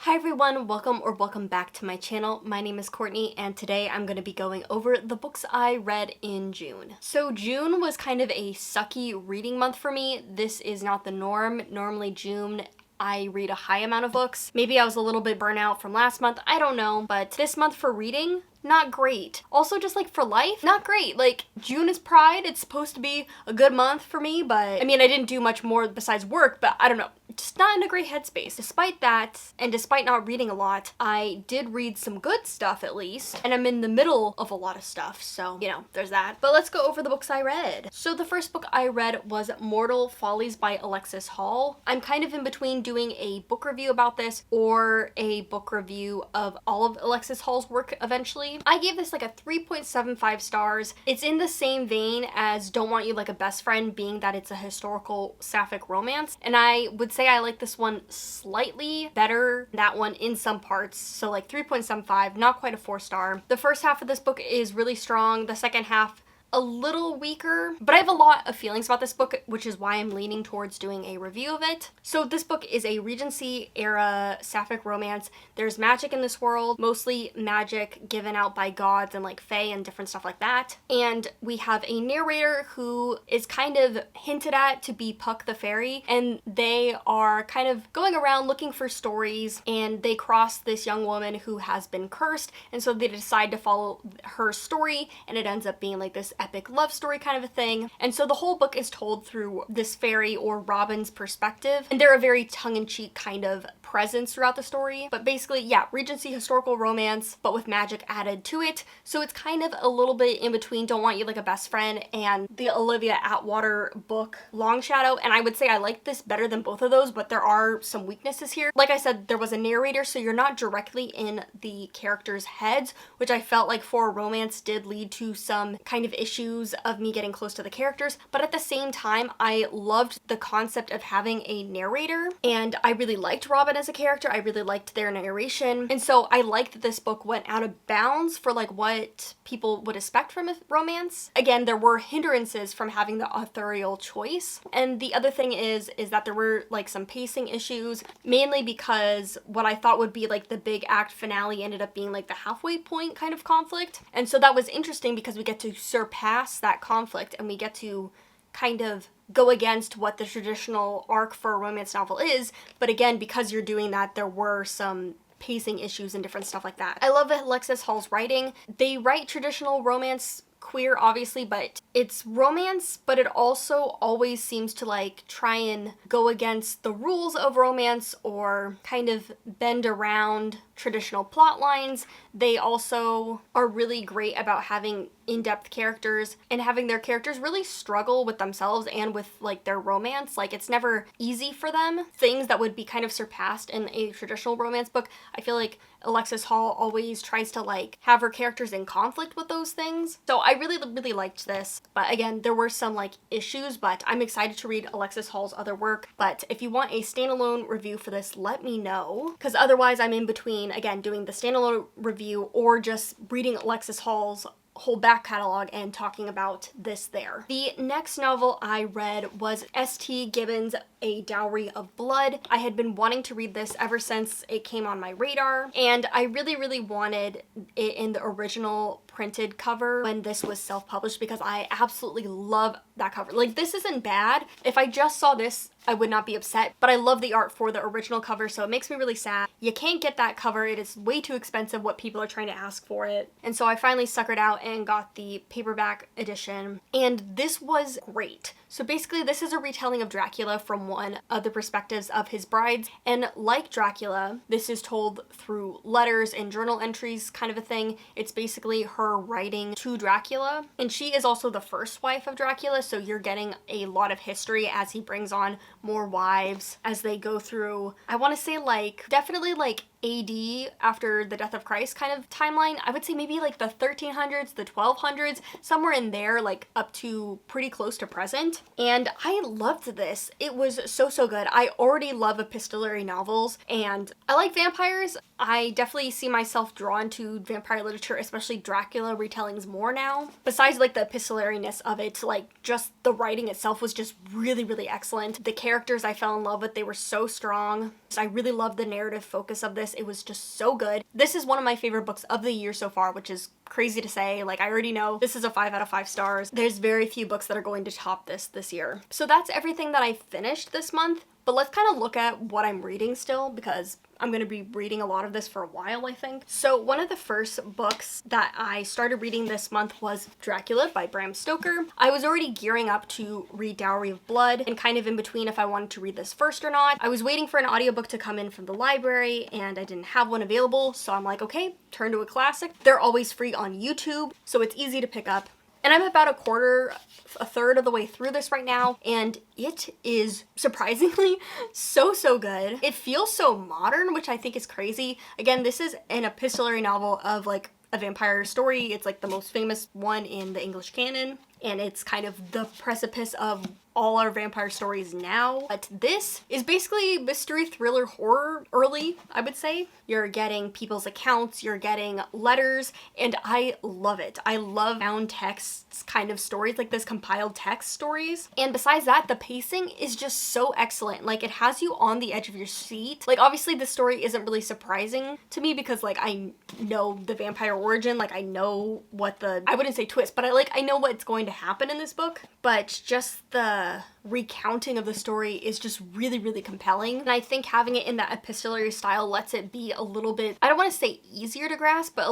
Hi everyone, welcome back to my channel. My name is Courtney and today I'm going to be going over the books I read in June. So June was kind of a sucky reading month for me. This is not the norm. Normally June I read a high amount of books. Maybe I was a little bit burnt out from last month, I don't know, but this month for reading, not great. Also just like for life, not great. Like June is Pride, it's supposed to be a good month for me, but I mean I didn't do much more besides work, but I don't know. Just not in a great headspace. Despite that, and despite not reading a lot, I did read some good stuff at least, and I'm in the middle of a lot of stuff, so, you know, there's that. But let's go over the books I read. So the first book I read was Mortal Follies by Alexis Hall. I'm kind of in between doing a book review about this or a book review of all of Alexis Hall's work eventually. I gave this like a 3.75 stars. It's in the same vein as Don't Want You Like a Best Friend, being that it's a historical sapphic romance, and I would say I like this one slightly better than that one in some parts, so like 3.75, not quite a 4-star. The first half of this book is really strong, the second half a little weaker, but I have a lot of feelings about this book, which is why I'm leaning towards doing a review of it. So this book is a Regency era sapphic romance. There's magic in this world, mostly magic given out by gods and like fae and different stuff like that. And we have a narrator who is kind of hinted at to be Puck the fairy, and they are kind of going around looking for stories, and they cross this young woman who has been cursed, and so they decide to follow her story, and it ends up being like this epic love story kind of a thing. And so the whole book is told through this fairy or Robin's perspective, and they're a very tongue-in-cheek kind of presence throughout the story. But basically, yeah, Regency historical romance, but with magic added to it. So it's kind of a little bit in between Don't Want You Like a Best Friend and the Olivia Atwater book Long Shadow, and I would say I like this better than both of those, but there are some weaknesses here. Like I said, there was a narrator, so you're not directly in the characters' heads, which I felt like for a romance did lead to some kind of issues of me getting close to the characters. But at the same time, I loved the concept of having a narrator, and I really liked Robin as a character. I really liked their narration, and so I liked that this book went out of bounds for like what people would expect from a romance. Again, there were hindrances from having the authorial choice, and the other thing is that there were like some pacing issues, mainly because what I thought would be like the big act finale ended up being like the halfway point kind of conflict. And so that was interesting because we get to surpass that conflict and we get to kind of go against what the traditional arc for a romance novel is. But again, because you're doing that, there were some pacing issues and different stuff like that. I love Alexis Hall's writing. They write traditional romance queer, obviously, but it's romance, but it also always seems to like try and go against the rules of romance or kind of bend around traditional plot lines. They also are really great about having in-depth characters and having their characters really struggle with themselves and with like their romance. Like it's never easy for them. Things that would be kind of surpassed in a traditional romance book, I feel like Alexis Hall always tries to like have her characters in conflict with those things. So I really liked this, but again, there were some like issues, but I'm excited to read Alexis Hall's other work. But if you want a standalone review for this, let me know, because otherwise I'm in between, again, doing the standalone review or just reading Alexis Hall's whole back catalog and talking about this there. The next novel I read was S.T. Gibbons' A Dowry of Blood. I had been wanting to read this ever since it came on my radar, and I really wanted it in the original printed cover when this was self-published because I absolutely love that cover. Like, this isn't bad. If I just saw this, I would not be upset, but I love the art for the original cover, so it makes me really sad. You can't get that cover. It is way too expensive what people are trying to ask for it. And so I finally suckered out and got the paperback edition, and this was great. So basically, this is a retelling of Dracula from one of the perspectives of his brides, and like Dracula, this is told through letters and journal entries kind of a thing. It's basically her writing to Dracula, and she is also the first wife of Dracula, so you're getting a lot of history as he brings on more wives as they go through, I want to say like definitely like AD, after the death of Christ kind of timeline. I would say maybe like the 1300s, the 1200s, somewhere in there, like up to pretty close to present. And I loved this. It was so good. I already love epistolary novels and I like vampires. I definitely see myself drawn to vampire literature, especially Dracula retellings more now. Besides like the epistolariness of it, like just the writing itself was just really excellent. The characters I fell in love with, they were so strong. I really loved the narrative focus of this. It was just so good. This is one of my favorite books of the year so far, which is crazy to say. Like, I already know this is a 5 out of 5 stars. There's very few books that are going to top this year. So that's everything that I finished this month. But let's kind of look at what I'm reading still, because I'm going to be reading a lot of this for a while, I think. So one of the first books that I started reading this month was Dracula by Bram Stoker. I was already gearing up to read Dowry of Blood and kind of in between if I wanted to read this first or not. I was waiting for an audiobook to come in from the library and I didn't have one available, so I'm like, okay, turn to a classic. They're always free on YouTube, so it's easy to pick up. And I'm about a third of the way through this right now, and it is surprisingly so good. It feels so modern, which I think is crazy. Again, this is an epistolary novel of like a vampire story. It's like the most famous one in the English canon, and it's kind of the precipice of all our vampire stories now. But this is basically mystery, thriller, horror early, I would say. You're getting people's accounts, you're getting letters, and I love it. I love found texts kind of stories, like this compiled text stories. And besides that, the pacing is just so excellent. Like, it has you on the edge of your seat. Like, obviously this story isn't really surprising to me because like I know the vampire origin, like I know what I wouldn't say twist, but I know what's going to happen in this book. But just the recounting of the story is just really compelling, and I think having it in that epistolary style lets it be a little bit, I don't want to say easier to grasp, but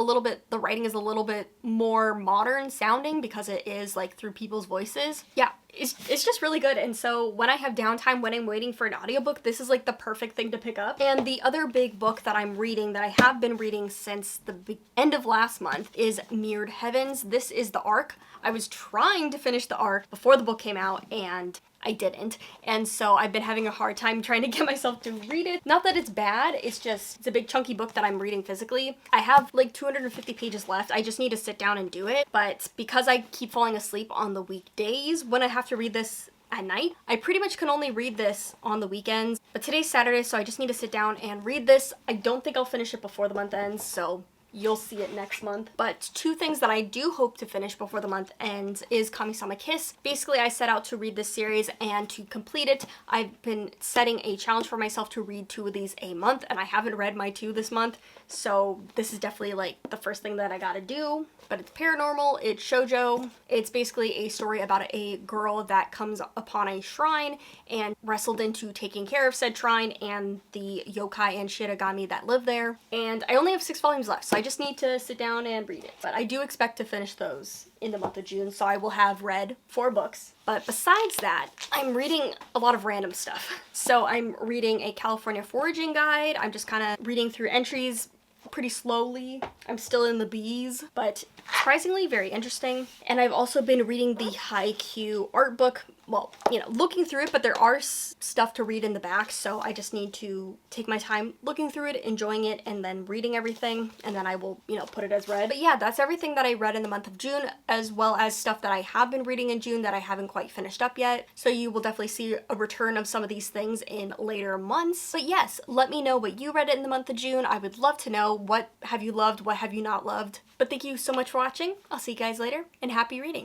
the writing is a little bit more modern sounding because it is like through people's voices. Yeah, it's just really good. And so when I have downtime, when I'm waiting for an audiobook, this is like the perfect thing to pick up. And the other big book that I'm reading, that I have been reading since the end of last month, is Mirrored Heavens. This is the ARC. I was trying to finish the ARC before the book came out, and I didn't. And so I've been having a hard time trying to get myself to read it. Not that it's bad, it's a big chunky book that I'm reading physically. I have like 250 pages left. I just need to sit down and do it. But because I keep falling asleep on the weekdays when I have to read this at night, I pretty much can only read this on the weekends. But today's Saturday, so I just need to sit down and read this. I don't think I'll finish it before the month ends, so you'll see it next month. But two things that I do hope to finish before the month ends is Kami-sama Kiss. Basically, I set out to read this series, and to complete it, I've been setting a challenge for myself to read 2 of these a month, and I haven't read my 2 this month, so this is definitely like the first thing that I gotta do. But it's paranormal, it's shoujo. It's basically a story about a girl that comes upon a shrine and wrestled into taking care of said shrine and the yokai and shiragami that live there. And I only have 6 volumes left, so I just need to sit down and read it. But I do expect to finish those in the month of June, so I will have read 4 books. But besides that, I'm reading a lot of random stuff. So I'm reading a California foraging guide. I'm just kind of reading through entries pretty slowly. I'm still in the B's, but surprisingly very interesting. And I've also been reading the Haikyuu art book. Well, you know, looking through it, but there are stuff to read in the back, so I just need to take my time looking through it, enjoying it, and then reading everything, and then I will, you know, put it as read. But yeah, that's everything that I read in the month of June, as well as stuff that I have been reading in June that I haven't quite finished up yet. So you will definitely see a return of some of these things in later months. But yes, let me know what you read in the month of June. I would love to know, what have you loved, what have you not loved. But thank you so much for watching. I'll see you guys later, and happy reading.